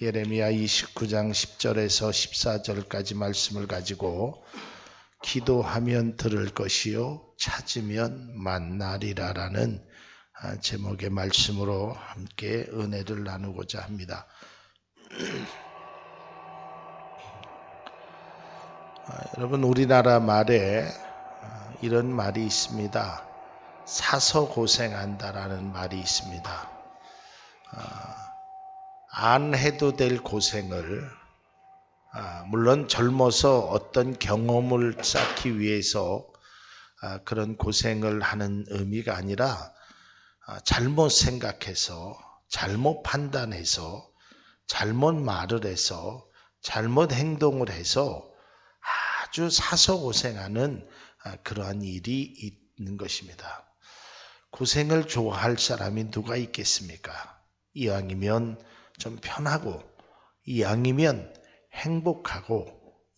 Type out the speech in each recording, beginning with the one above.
예레미야 29장 10절에서 14절까지 말씀을 가지고 기도하면 들을 것이요 찾으면 만나리라 라는 제목의 말씀으로 함께 은혜를 나누고자 합니다. 여러분, 우리나라 말에 이런 말이 있습니다. 사서 고생한다라는 말이 있습니다. 안 해도 될 고생을 물론 젊어서 어떤 경험을 쌓기 위해서 그런 고생을 하는 의미가 아니라 잘못 생각해서 잘못 판단해서 잘못 말을 해서 잘못 행동을 해서 아주 사서 고생하는 그러한 일이 있는 것입니다. 고생을 좋아할 사람이 누가 있겠습니까? 이왕이면 좀 편하고, 이왕이면 행복하고,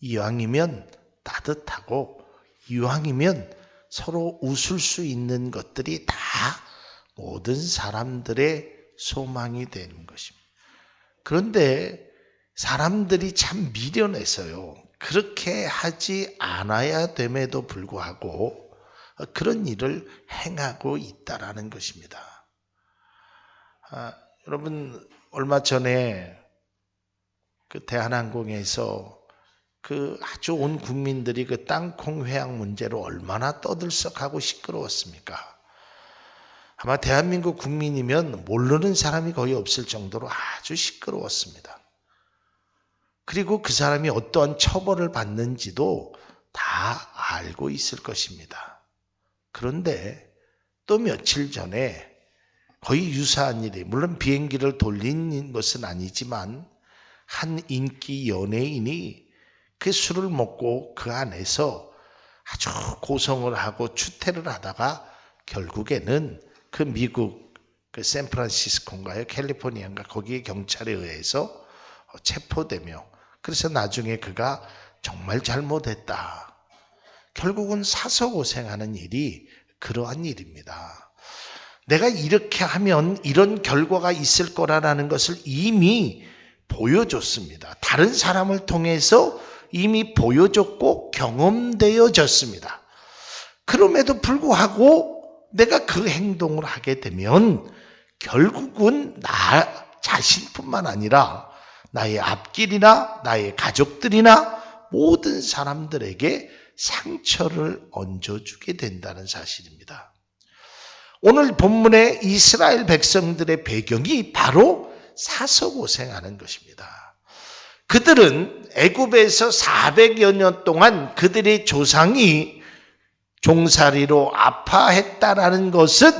이왕이면 따뜻하고, 이왕이면 서로 웃을 수 있는 것들이 다 모든 사람들의 소망이 되는 것입니다. 그런데 사람들이 참 미련해서요, 그렇게 하지 않아야 됨에도 불구하고 그런 일을 행하고 있다라는 것입니다. 여러분, 얼마 전에 그 대한항공에서 그 아주 온 국민들이 그 땅콩 회항 문제로 얼마나 떠들썩하고 시끄러웠습니까? 아마 대한민국 국민이면 모르는 사람이 거의 없을 정도로 아주 시끄러웠습니다. 그리고 그 사람이 어떠한 처벌을 받는지도 다 알고 있을 것입니다. 그런데 또 며칠 전에 거의 유사한 일이, 물론 비행기를 돌린 것은 아니지만 한 인기 연예인이 그 술을 먹고 그 안에서 아주 고성을 하고 추태를 하다가 결국에는 그 미국 그 샌프란시스코인가요? 캘리포니아인가? 거기에 경찰에 의해서 체포되며, 그래서 나중에 그가 정말 잘못했다. 결국은 사서 고생하는 일이 그러한 일입니다. 내가 이렇게 하면 이런 결과가 있을 거라는 것을 이미 보여줬습니다. 다른 사람을 통해서 이미 보여줬고 경험되어졌습니다. 그럼에도 불구하고 내가 그 행동을 하게 되면 결국은 나 자신뿐만 아니라 나의 앞길이나 나의 가족들이나 모든 사람들에게 상처를 얹어주게 된다는 사실입니다. 오늘 본문의 이스라엘 백성들의 배경이 바로 사서 고생하는 것입니다. 그들은 애굽에서 400여 년 동안 그들의 조상이 종살이로 아파했다라는 것은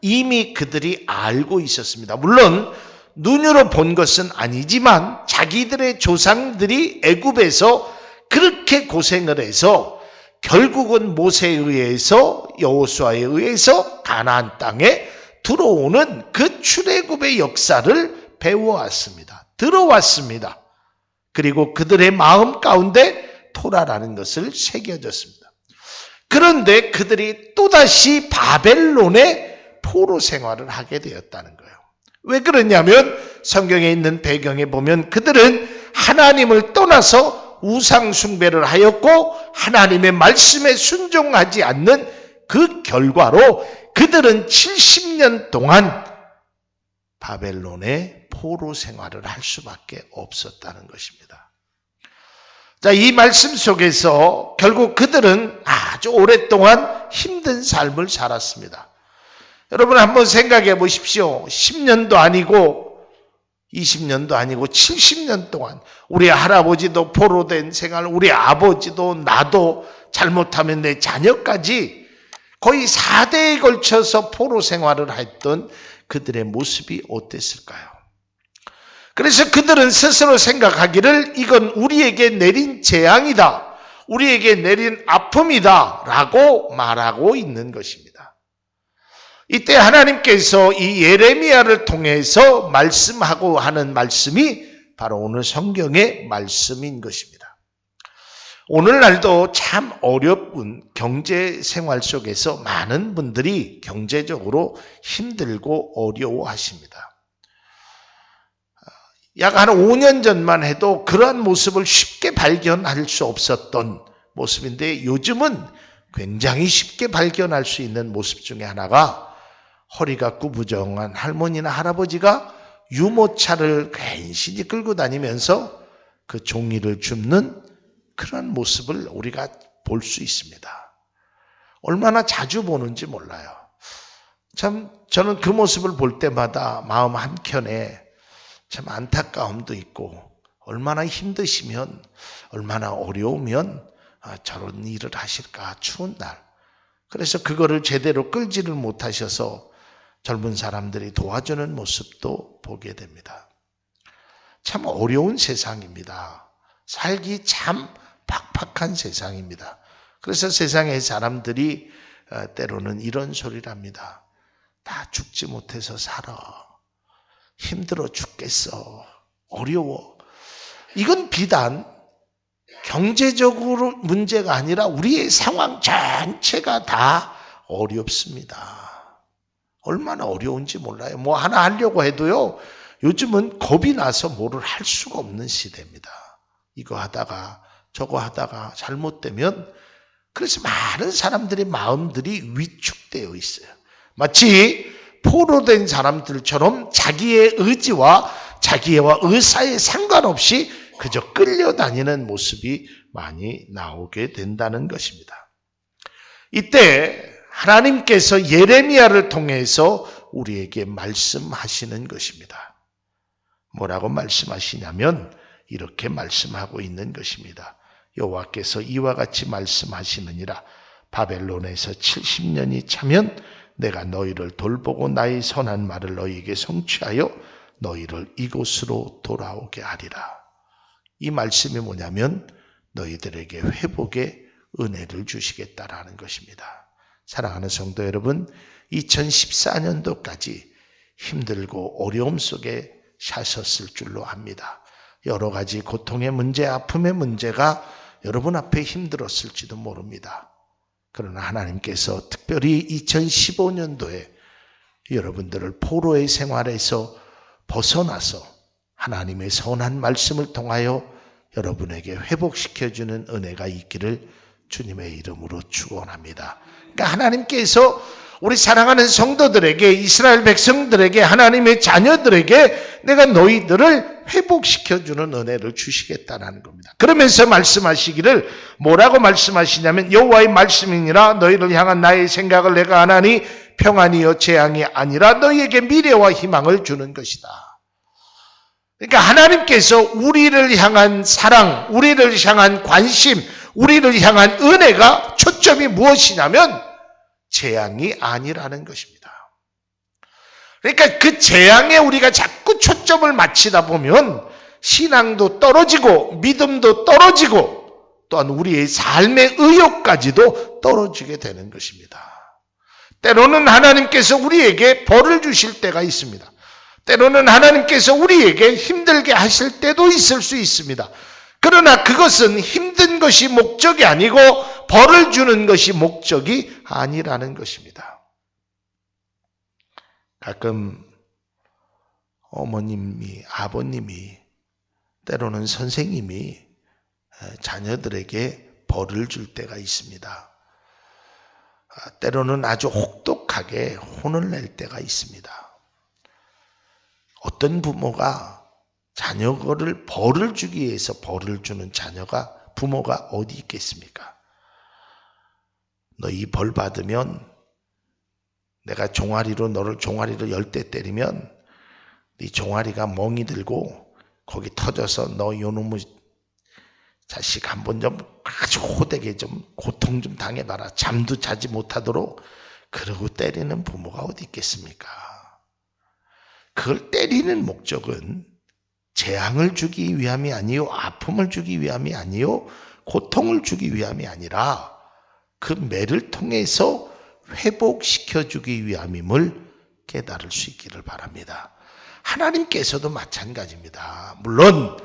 이미 그들이 알고 있었습니다. 물론 눈으로 본 것은 아니지만 자기들의 조상들이 애굽에서 그렇게 고생을 해서 결국은 모세에 의해서, 여호수아에 의해서 가나안 땅에 들어오는 그 출애굽의 역사를 배워왔습니다. 들어왔습니다. 그리고 그들의 마음 가운데 토라라는 것을 새겨졌습니다. 그런데 그들이 또다시 바벨론의 포로 생활을 하게 되었다는 거예요. 왜 그러냐면 성경에 있는 배경에 보면 그들은 하나님을 떠나서 우상 숭배를 하였고 하나님의 말씀에 순종하지 않는 그 결과로 그들은 70년 동안 바벨론의 포로 생활을 할 수밖에 없었다는 것입니다. 자, 이 말씀 속에서 결국 그들은 아주 오랫동안 힘든 삶을 살았습니다. 여러분 한번 생각해 보십시오. 10년도 아니고 20년도 아니고 70년 동안 우리 할아버지도 포로된 생활, 우리 아버지도 나도 잘못하면 내 자녀까지 거의 4대에 걸쳐서 포로 생활을 했던 그들의 모습이 어땠을까요? 그래서 그들은 스스로 생각하기를 이건 우리에게 내린 재앙이다, 우리에게 내린 아픔이다 라고 말하고 있는 것입니다. 이때 하나님께서 이 예레미야를 통해서 말씀하고 하는 말씀이 바로 오늘 성경의 말씀인 것입니다. 오늘날도 참 어려운 경제 생활 속에서 많은 분들이 경제적으로 힘들고 어려워하십니다. 약 한 5년 전만 해도 그러한 모습을 쉽게 발견할 수 없었던 모습인데 요즘은 굉장히 쉽게 발견할 수 있는 모습 중에 하나가 허리가 구부정한 할머니나 할아버지가 유모차를 괜시히 끌고 다니면서 그 종이를 줍는 그런 모습을 우리가 볼 수 있습니다. 얼마나 자주 보는지 몰라요. 참 저는 그 모습을 볼 때마다 마음 한켠에 참 안타까움도 있고 얼마나 힘드시면 얼마나 어려우면 저런 일을 하실까 추운 날. 그래서 그거를 제대로 끌지를 못하셔서 젊은 사람들이 도와주는 모습도 보게 됩니다. 참 어려운 세상입니다. 살기 참 팍팍한 세상입니다. 그래서 세상의 사람들이 때로는 이런 소리를 합니다. 다 죽지 못해서 살아. 힘들어 죽겠어. 어려워. 이건 비단 경제적으로 문제가 아니라 우리의 상황 전체가 다 어렵습니다. 얼마나 어려운지 몰라요. 뭐 하나 하려고 해도요. 요즘은 겁이 나서 뭐를 할 수가 없는 시대입니다. 이거 하다가 저거 하다가 잘못되면 그래서 많은 사람들의 마음들이 위축되어 있어요. 마치 포로된 사람들처럼 자기의 의지와 자기와 의사에 상관없이 그저 끌려다니는 모습이 많이 나오게 된다는 것입니다. 이때 하나님께서 예레미야를 통해서 우리에게 말씀하시는 것입니다. 뭐라고 말씀하시냐면 이렇게 말씀하고 있는 것입니다. 여호와께서 이와 같이 말씀하시느니라. 바벨론에서 70년이 차면 내가 너희를 돌보고 나의 선한 말을 너희에게 성취하여 너희를 이곳으로 돌아오게 하리라. 이 말씀이 뭐냐면 너희들에게 회복의 은혜를 주시겠다라는 것입니다. 사랑하는 성도 여러분, 2014년도까지 힘들고 어려움 속에 사셨을 줄로 압니다. 여러 가지 고통의 문제, 아픔의 문제가 여러분 앞에 힘들었을지도 모릅니다. 그러나 하나님께서 특별히 2015년도에 여러분들을 포로의 생활에서 벗어나서 하나님의 선한 말씀을 통하여 여러분에게 회복시켜주는 은혜가 있기를 주님의 이름으로 축원합니다. 그러니까 하나님께서 우리 사랑하는 성도들에게, 이스라엘 백성들에게, 하나님의 자녀들에게 내가 너희들을 회복시켜주는 은혜를 주시겠다는 겁니다. 그러면서 말씀하시기를 뭐라고 말씀하시냐면 여호와의 말씀이니라. 너희를 향한 나의 생각을 내가 아나니 평안이요 재앙이 아니라 너희에게 미래와 희망을 주는 것이다. 그러니까 하나님께서 우리를 향한 사랑, 우리를 향한 관심, 우리를 향한 은혜가 초점이 무엇이냐면 재앙이 아니라는 것입니다. 그러니까 그 재앙에 우리가 자꾸 초점을 맞추다 보면 신앙도 떨어지고 믿음도 떨어지고 또한 우리의 삶의 의욕까지도 떨어지게 되는 것입니다. 때로는 하나님께서 우리에게 벌을 주실 때가 있습니다. 때로는 하나님께서 우리에게 힘들게 하실 때도 있을 수 있습니다. 그러나 그것은 힘든 것이 목적이 아니고 벌을 주는 것이 목적이 아니라는 것입니다. 가끔 어머님이, 아버님이, 때로는 선생님이 자녀들에게 벌을 줄 때가 있습니다. 때로는 아주 혹독하게 혼을 낼 때가 있습니다. 어떤 부모가 자녀를 벌을 주기 위해서 벌을 주는 부모가 어디 있겠습니까? 너 이 벌 받으면 내가 너를 종아리로 10대 때리면 네 종아리가 멍이 들고 거기 터져서 너 요놈의 자식 한번 좀 아주 호되게 좀 고통 좀 당해봐라. 잠도 자지 못하도록 그러고 때리는 부모가 어디 있겠습니까? 그걸 때리는 목적은 재앙을 주기 위함이 아니요, 아픔을 주기 위함이 아니요, 고통을 주기 위함이 아니라 그 매를 통해서 회복시켜주기 위함임을 깨달을 수 있기를 바랍니다. 하나님께서도 마찬가지입니다. 물론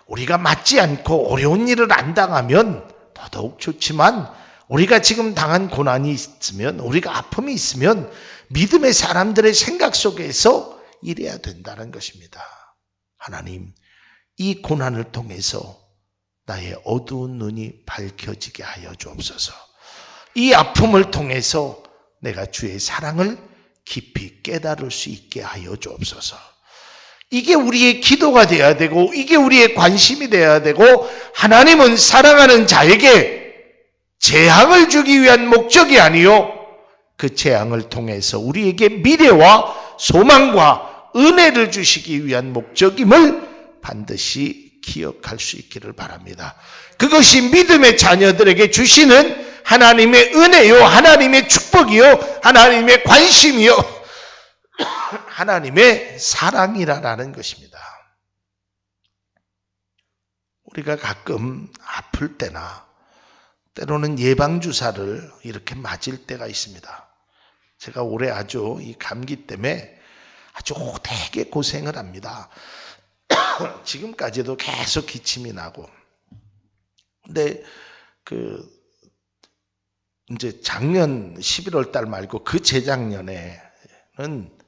우리가 맞지 않고 어려운 일을 안 당하면 더더욱 좋지만 우리가 지금 당한 고난이 있으면, 우리가 아픔이 있으면 믿음의 사람들의 생각 속에서 이래야 된다는 것입니다. 하나님, 이 고난을 통해서 나의 어두운 눈이 밝혀지게 하여 주옵소서. 이 아픔을 통해서 내가 주의 사랑을 깊이 깨달을 수 있게 하여 주옵소서. 이게 우리의 기도가 되어야 되고 이게 우리의 관심이 되어야 되고, 하나님은 사랑하는 자에게 재앙을 주기 위한 목적이 아니요 그 재앙을 통해서 우리에게 미래와 소망과 은혜를 주시기 위한 목적임을 반드시 기억할 수 있기를 바랍니다. 그것이 믿음의 자녀들에게 주시는 하나님의 은혜요, 하나님의 축복이요, 하나님의 관심이요, 하나님의 사랑이라는 것입니다. 우리가 가끔 아플 때나 때로는 예방주사를 이렇게 맞을 때가 있습니다. 제가 올해 아주 이 감기 때문에 아주 되게 고생을 합니다. 지금까지도 계속 기침이 나고. 근데 이제 작년 11월 달 말고 그 재작년에는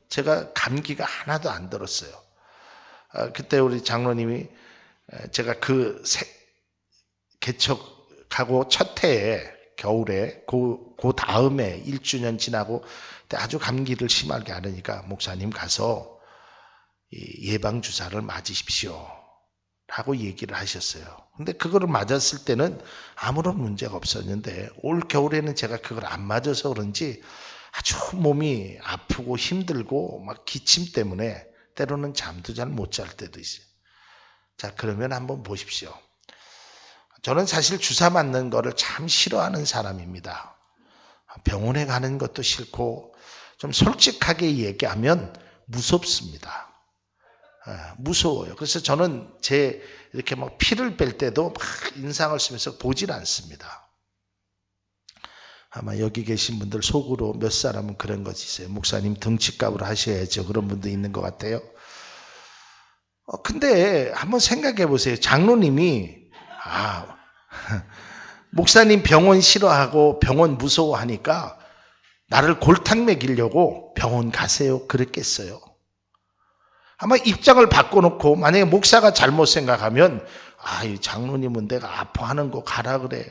제가 감기가 하나도 안 들었어요. 그때 우리 장로님이 제가 개척하고 첫 해에 겨울에 그 다음에 1주년 지나고 아주 감기를 심하게 하니까 목사님 가서 예방주사를 맞으십시오 라고 얘기를 하셨어요. 근데 그거를 맞았을 때는 아무런 문제가 없었는데 올 겨울에는 제가 그걸 안 맞아서 그런지 아주 몸이 아프고 힘들고 막 기침 때문에 때로는 잠도 잘 못 잘 때도 있어요. 자, 그러면 한번 보십시오. 저는 사실 주사 맞는 거를 참 싫어하는 사람입니다. 병원에 가는 것도 싫고 좀 솔직하게 얘기하면 무섭습니다. 무서워요. 그래서 저는 이렇게 막 피를 뺄 때도 막 인상을 쓰면서 보질 않습니다. 아마 여기 계신 분들 속으로 몇 사람은 그런 것이 있어요. 목사님 등치값으로 하셔야죠. 그런 분도 있는 것 같아요. 근데 한번 생각해 보세요. 장로님이 목사님 병원 싫어하고 병원 무서워하니까 나를 골탕 먹이려고 병원 가세요 그랬겠어요. 아마 입장을 바꿔놓고 만약에 목사가 잘못 생각하면 이 장로님은 내가 아파하는 거 가라 그래,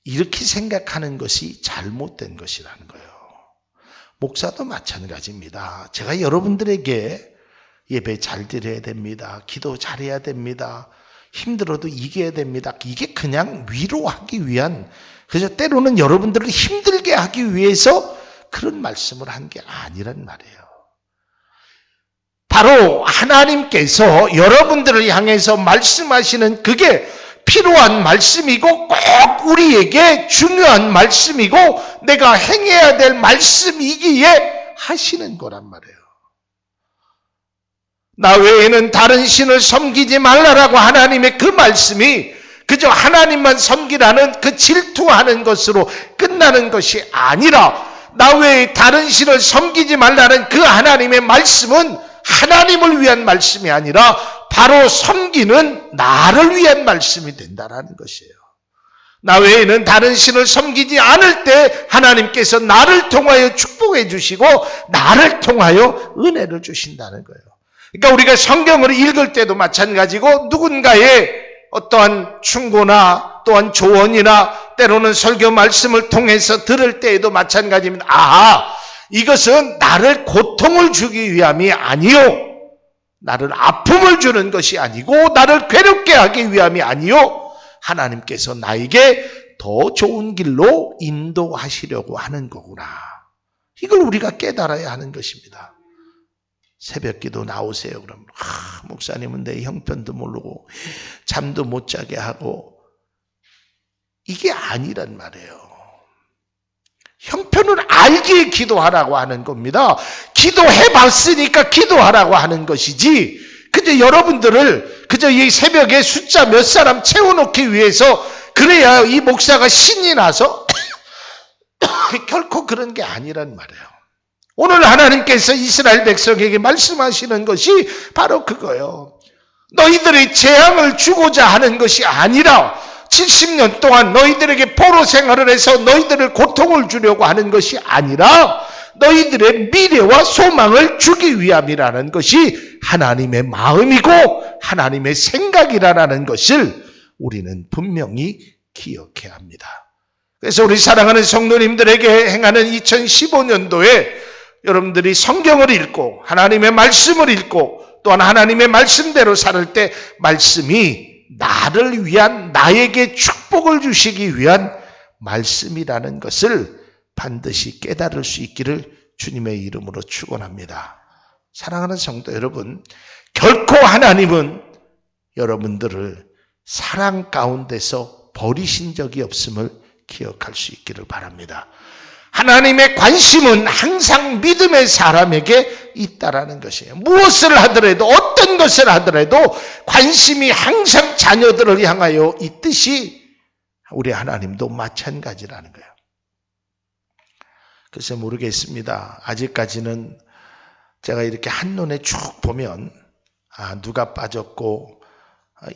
이렇게 생각하는 것이 잘못된 것이라는 거예요. 목사도 마찬가지입니다. 제가 여러분들에게 예배 잘 드려야 됩니다. 기도 잘해야 됩니다. 힘들어도 이겨야 됩니다. 이게 그냥 위로하기 위한, 그래서 때로는 여러분들을 힘들게 하기 위해서 그런 말씀을 한 게 아니란 말이에요. 바로 하나님께서 여러분들을 향해서 말씀하시는 그게 필요한 말씀이고 꼭 우리에게 중요한 말씀이고 내가 행해야 될 말씀이기에 하시는 거란 말이에요. 나 외에는 다른 신을 섬기지 말라라고 하나님의 그 말씀이 그저 하나님만 섬기라는 그 질투하는 것으로 끝나는 것이 아니라, 나 외에 다른 신을 섬기지 말라는 그 하나님의 말씀은 하나님을 위한 말씀이 아니라 바로 섬기는 나를 위한 말씀이 된다는 것이에요. 나 외에는 다른 신을 섬기지 않을 때 하나님께서 나를 통하여 축복해 주시고 나를 통하여 은혜를 주신다는 거예요. 그러니까 우리가 성경을 읽을 때도 마찬가지고 누군가의 어떠한 충고나 또한 조언이나 때로는 설교 말씀을 통해서 들을 때에도 마찬가지입니다. 이것은 나를 고통을 주기 위함이 아니요, 나를 아픔을 주는 것이 아니고 나를 괴롭게 하기 위함이 아니요, 하나님께서 나에게 더 좋은 길로 인도하시려고 하는 거구나. 이걸 우리가 깨달아야 하는 것입니다. 새벽기도 나오세요. 그러면 목사님은 내 형편도 모르고 잠도 못 자게 하고, 이게 아니란 말이에요. 형편을 알기에 기도하라고 하는 겁니다. 기도해봤으니까 기도하라고 하는 것이지, 그저 여러분들을 그저 이 새벽에 숫자 몇 사람 채워놓기 위해서 그래야 이 목사가 신이 나서 결코 그런 게 아니란 말이에요. 오늘 하나님께서 이스라엘 백성에게 말씀하시는 것이 바로 그거예요. 너희들의 재앙을 주고자 하는 것이 아니라 70년 동안 너희들에게 포로 생활을 해서 너희들을 고통을 주려고 하는 것이 아니라 너희들의 미래와 소망을 주기 위함이라는 것이 하나님의 마음이고 하나님의 생각이라는 것을 우리는 분명히 기억해야 합니다. 그래서 우리 사랑하는 성도님들에게 행하는 2015년도에 여러분들이 성경을 읽고 하나님의 말씀을 읽고 또한 하나님의 말씀대로 살을 때 말씀이 나를 위한, 나에게 축복을 주시기 위한 말씀이라는 것을 반드시 깨달을 수 있기를 주님의 이름으로 축원합니다. 사랑하는 성도 여러분, 결코 하나님은 여러분들을 사랑 가운데서 버리신 적이 없음을 기억할 수 있기를 바랍니다. 하나님의 관심은 항상 믿음의 사람에게 있다라는 것이에요. 무엇을 하더라도 어떤 것을 하더라도 관심이 항상 자녀들을 향하여 있듯이 우리 하나님도 마찬가지라는 거예요. 글쎄 모르겠습니다. 아직까지는 제가 이렇게 한눈에 쭉 보면 누가 빠졌고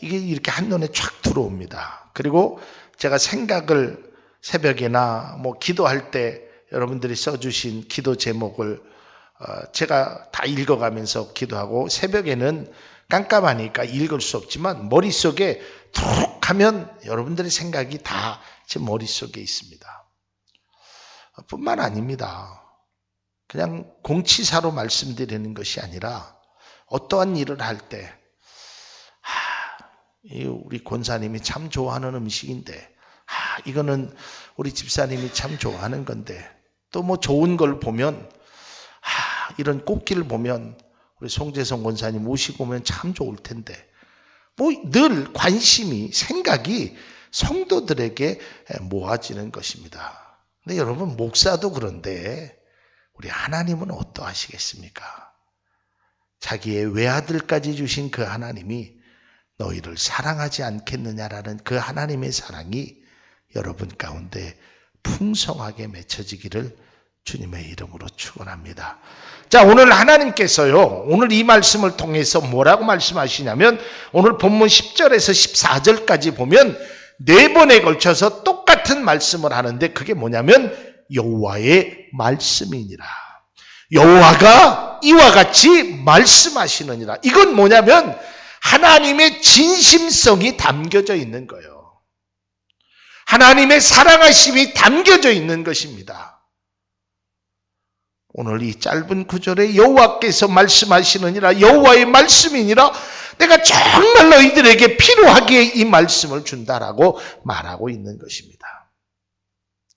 이게 이렇게 한눈에 쫙 들어옵니다. 그리고 제가 생각을 새벽이나 기도할 때 여러분들이 써주신 기도 제목을 제가 다 읽어가면서 기도하고 새벽에는 깜깜하니까 읽을 수 없지만 머릿속에 툭 하면 여러분들의 생각이 다 제 머릿속에 있습니다. 뿐만 아닙니다. 그냥 공치사로 말씀드리는 것이 아니라 어떠한 일을 할 때 우리 권사님이 참 좋아하는 음식인데 이거는 우리 집사님이 참 좋아하는 건데 또 좋은 걸 보면 이런 꽃길을 보면 우리 송재성 권사님 모시고 오면 참 좋을 텐데 늘 관심이 생각이 성도들에게 모아지는 것입니다. 근데 여러분 목사도 그런데 우리 하나님은 어떠하시겠습니까? 자기의 외아들까지 주신 그 하나님이 너희를 사랑하지 않겠느냐라는 그 하나님의 사랑이 여러분 가운데 풍성하게 맺혀지기를 주님의 이름으로 축원합니다. 자, 오늘 하나님께서요, 오늘 이 말씀을 통해서 뭐라고 말씀하시냐면 오늘 본문 10절에서 14절까지 보면 4번에 걸쳐서 똑같은 말씀을 하는데 그게 뭐냐면 여호와의 말씀이니라. 여호와가 이와 같이 말씀하시느니라. 이건 뭐냐면 하나님의 진심성이 담겨져 있는 거예요. 하나님의 사랑하심이 담겨져 있는 것입니다. 오늘 이 짧은 구절에 여호와께서 말씀하시느니라, 여호와의 말씀이니라, 내가 정말 너희들에게 필요하기에 이 말씀을 준다라고 말하고 있는 것입니다.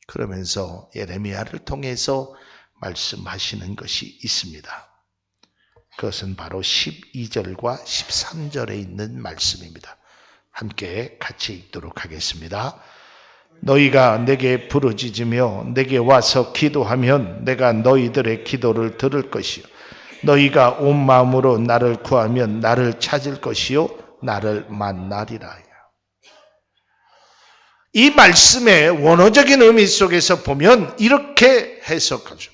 그러면서 예레미야를 통해서 말씀하시는 것이 있습니다. 그것은 바로 12절과 13절에 있는 말씀입니다. 함께 같이 읽도록 하겠습니다. 너희가 내게 부르짖으며 내게 와서 기도하면 내가 너희들의 기도를 들을 것이요 너희가 온 마음으로 나를 구하면 나를 찾을 것이요 나를 만나리라. 이 말씀의 원어적인 의미 속에서 보면 이렇게 해석하죠.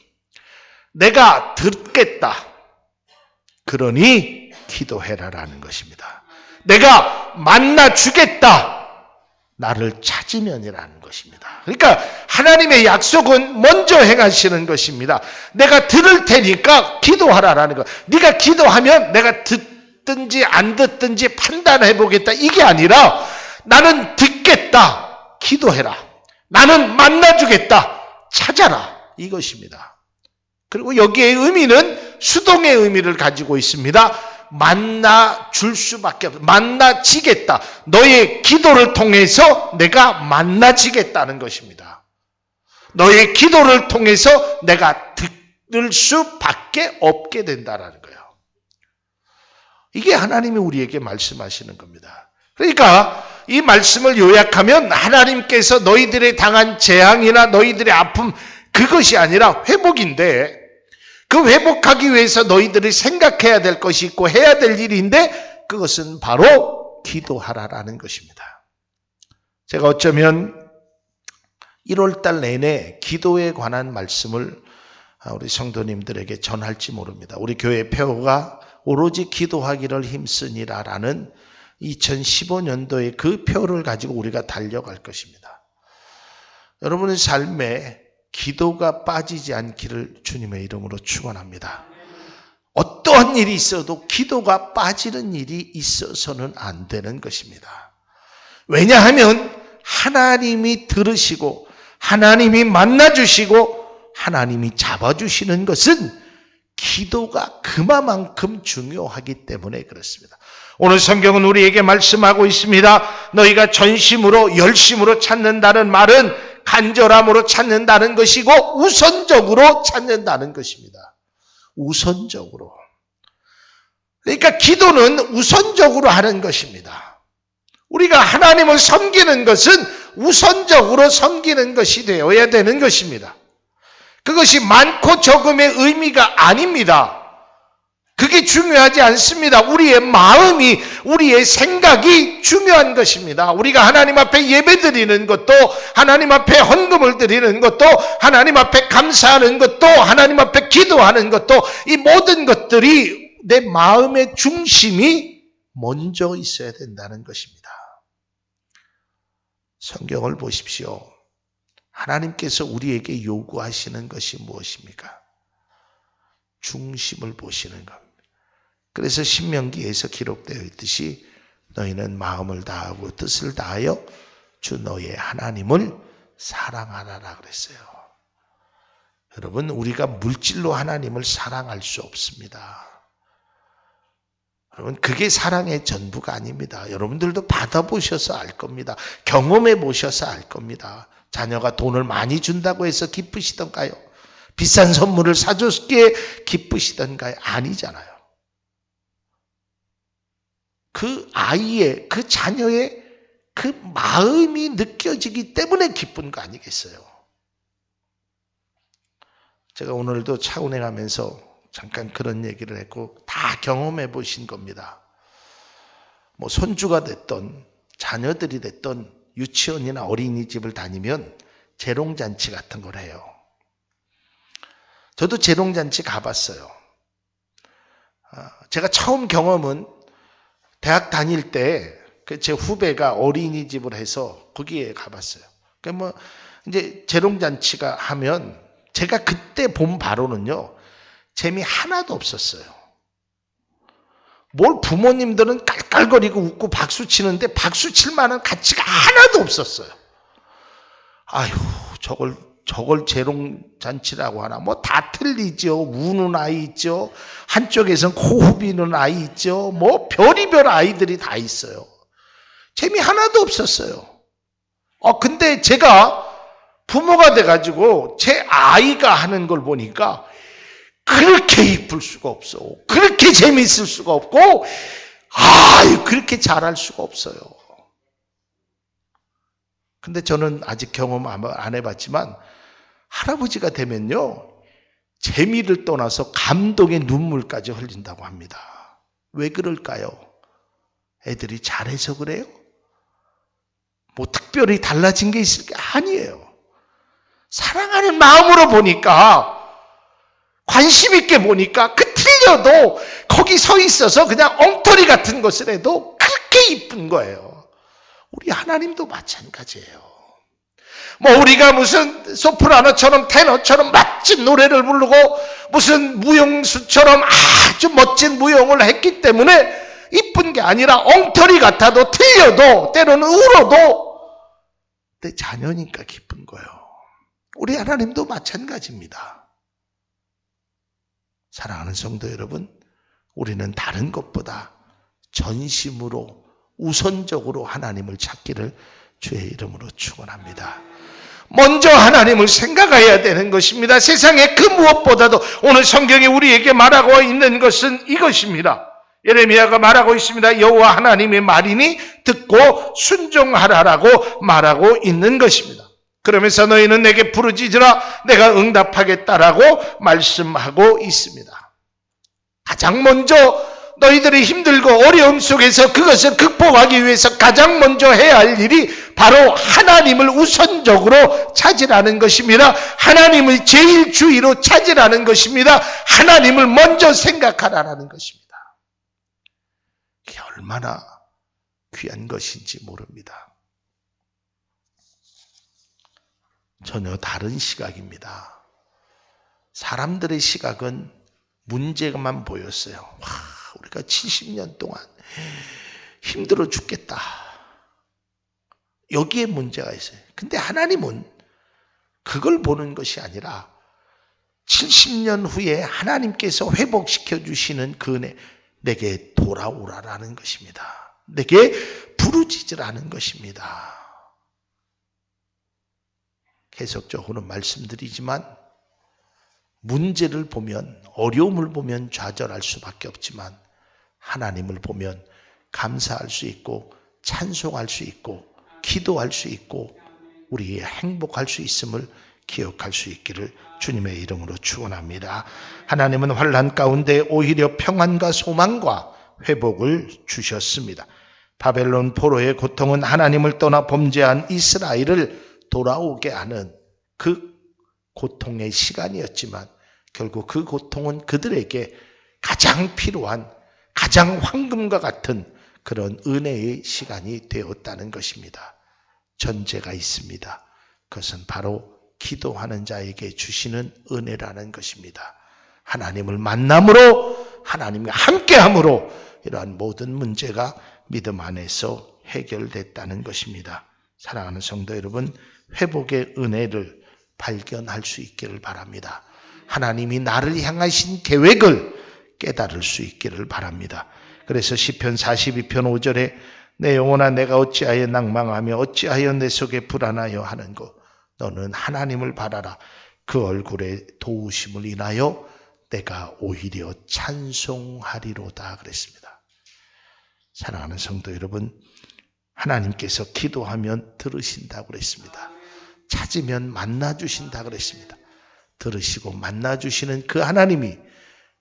내가 듣겠다. 그러니 기도해라라는 것입니다. 내가 만나주겠다. 나를 찾으면이라는 것입니다. 그러니까 하나님의 약속은 먼저 행하시는 것입니다. 내가 들을 테니까 기도하라라는 것. 네가 기도하면 내가 듣든지 안 듣든지 판단해 보겠다. 이게 아니라 나는 듣겠다. 기도해라. 나는 만나주겠다. 찾아라. 이것입니다. 그리고 여기에 의미는 수동의 의미를 가지고 있습니다. 만나줄 수밖에 없어. 만나지겠다. 너의 기도를 통해서 내가 만나지겠다는 것입니다. 너의 기도를 통해서 내가 들을 수밖에 없게 된다는 거예요. 이게 하나님이 우리에게 말씀하시는 겁니다. 그러니까 이 말씀을 요약하면 하나님께서 너희들이 당한 재앙이나 너희들의 아픔 그것이 아니라 회복인데 그 회복하기 위해서 너희들이 생각해야 될 것이 있고 해야 될 일인데 그것은 바로 기도하라라는 것입니다. 제가 어쩌면 1월달 내내 기도에 관한 말씀을 우리 성도님들에게 전할지 모릅니다. 우리 교회 폐허가 오로지 기도하기를 힘쓰니라라는 2015년도에 그 표를 가지고 우리가 달려갈 것입니다. 여러분의 삶에 기도가 빠지지 않기를 주님의 이름으로 축원합니다. 어떠한 일이 있어도 기도가 빠지는 일이 있어서는 안 되는 것입니다. 왜냐하면 하나님이 들으시고 하나님이 만나주시고 하나님이 잡아주시는 것은 기도가 그만큼 중요하기 때문에 그렇습니다. 오늘 성경은 우리에게 말씀하고 있습니다. 너희가 전심으로 열심으로 찾는다는 말은 간절함으로 찾는다는 것이고 우선적으로 찾는다는 것입니다. 우선적으로. 그러니까 기도는 우선적으로 하는 것입니다. 우리가 하나님을 섬기는 것은 우선적으로 섬기는 것이 되어야 되는 것입니다. 그것이 많고 적음의 의미가 아닙니다. 그게 중요하지 않습니다. 우리의 마음이, 우리의 생각이 중요한 것입니다. 우리가 하나님 앞에 예배드리는 것도, 하나님 앞에 헌금을 드리는 것도, 하나님 앞에 감사하는 것도, 하나님 앞에 기도하는 것도, 이 모든 것들이 내 마음의 중심이 먼저 있어야 된다는 것입니다. 성경을 보십시오. 하나님께서 우리에게 요구하시는 것이 무엇입니까? 중심을 보시는 겁니다. 그래서 신명기에서 기록되어 있듯이 너희는 마음을 다하고 뜻을 다하여 주 너희의 하나님을 사랑하라 그랬어요. 여러분, 우리가 물질로 하나님을 사랑할 수 없습니다. 여러분, 그게 사랑의 전부가 아닙니다. 여러분들도 받아보셔서 알 겁니다. 경험해 보셔서 알 겁니다. 자녀가 돈을 많이 준다고 해서 기쁘시던가요? 비싼 선물을 사줬기에 기쁘시던가요? 아니잖아요. 그 아이의, 그 자녀의 그 마음이 느껴지기 때문에 기쁜 거 아니겠어요? 제가 오늘도 차 운행하면서 잠깐 그런 얘기를 했고 다 경험해 보신 겁니다. 뭐 손주가 됐던 자녀들이 됐던 유치원이나 어린이집을 다니면 재롱잔치 같은 걸 해요. 저도 재롱잔치 가봤어요. 제가 처음 경험은 대학 다닐 때 제 후배가 어린이집을 해서 거기에 가봤어요. 그러니까 뭐 이제 재롱잔치가 하면 제가 그때 본 바로는요, 재미 하나도 없었어요. 뭘 부모님들은 깔깔거리고 웃고 박수 치는데 박수 칠 만한 가치가 하나도 없었어요. 아휴, 저걸 재롱잔치라고 하나. 뭐 다 틀리죠. 우는 아이 있죠. 한쪽에선 코 후비는 아이 있죠. 뭐 별의별 아이들이 다 있어요. 재미 하나도 없었어요. 근데 제가 부모가 돼가지고 제 아이가 하는 걸 보니까 그렇게 이쁠 수가 없어. 그렇게 재미있을 수가 없고, 그렇게 잘할 수가 없어요. 근데 저는 아직 경험 안 해봤지만 할아버지가 되면요, 재미를 떠나서 감동의 눈물까지 흘린다고 합니다. 왜 그럴까요? 애들이 잘해서 그래요? 뭐 특별히 달라진 게 있을 게 아니에요. 사랑하는 마음으로 보니까, 관심 있게 보니까 그 틀려도 거기 서 있어서 그냥 엉터리 같은 것을 해도 그렇게 이쁜 거예요. 우리 하나님도 마찬가지예요. 뭐 우리가 무슨 소프라노처럼 테너처럼 멋진 노래를 부르고 무슨 무용수처럼 아주 멋진 무용을 했기 때문에 이쁜 게 아니라 엉터리 같아도 틀려도 때로는 울어도 내 자녀니까 기쁜 거예요. 우리 하나님도 마찬가지입니다. 사랑하는 성도 여러분, 우리는 다른 것보다 전심으로 우선적으로 하나님을 찾기를 주의 이름으로 축원합니다. 먼저 하나님을 생각해야 되는 것입니다. 세상에 그 무엇보다도 오늘 성경에 우리에게 말하고 있는 것은 이것입니다. 예레미야가 말하고 있습니다. 여호와 하나님의 말이니 듣고 순종하라라고 말하고 있는 것입니다. 그러면서 너희는 내게 부르짖으라 내가 응답하겠다라고 말씀하고 있습니다. 가장 먼저 너희들이 힘들고 어려움 속에서 그것을 극복하기 위해서 가장 먼저 해야 할 일이 바로 하나님을 우선적으로 찾으라는 것입니다. 하나님을 제일 주의로 찾으라는 것입니다. 하나님을 먼저 생각하라는 것입니다. 이게 얼마나 귀한 것인지 모릅니다. 전혀 다른 시각입니다. 사람들의 시각은 문제만 보였어요. 와, 우리가 70년 동안 힘들어 죽겠다. 여기에 문제가 있어요. 근데 하나님은 그걸 보는 것이 아니라 70년 후에 하나님께서 회복시켜 주시는 그 은혜, 내게 돌아오라라는 것입니다. 내게 부르짖으라는 것입니다. 계속적으로 말씀드리지만 문제를 보면, 어려움을 보면 좌절할 수밖에 없지만 하나님을 보면 감사할 수 있고 찬송할 수 있고 기도할 수 있고 우리 행복할 수 있음을 기억할 수 있기를 주님의 이름으로 축원합니다. 하나님은 환난 가운데 오히려 평안과 소망과 회복을 주셨습니다. 바벨론 포로의 고통은 하나님을 떠나 범죄한 이스라엘을 돌아오게 하는 그 고통의 시간이었지만 결국 그 고통은 그들에게 가장 필요한, 가장 황금과 같은 그런 은혜의 시간이 되었다는 것입니다. 전제가 있습니다. 그것은 바로 기도하는 자에게 주시는 은혜라는 것입니다. 하나님을 만남으로, 하나님과 함께함으로 이러한 모든 문제가 믿음 안에서 해결됐다는 것입니다. 사랑하는 성도 여러분, 회복의 은혜를 발견할 수 있기를 바랍니다. 하나님이 나를 향하신 계획을 깨달을 수 있기를 바랍니다. 그래서 시편 42편 5절에 내 영혼아 내가 어찌하여 낭망하며 어찌하여 내 속에 불안하여 하는고 너는 하나님을 바라라. 그 얼굴에 도우심을 인하여 내가 오히려 찬송하리로다 그랬습니다. 사랑하는 성도 여러분, 하나님께서 기도하면 들으신다고 그랬습니다. 찾으면 만나주신다 그랬습니다. 들으시고 만나주시는 그 하나님이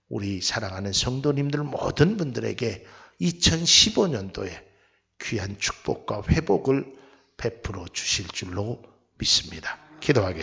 우리 사랑하는 성도님들 모든 분들에게 2015년도에 귀한 축복과 회복을 베풀어 주실 줄로 믿습니다. 기도하겠습니다.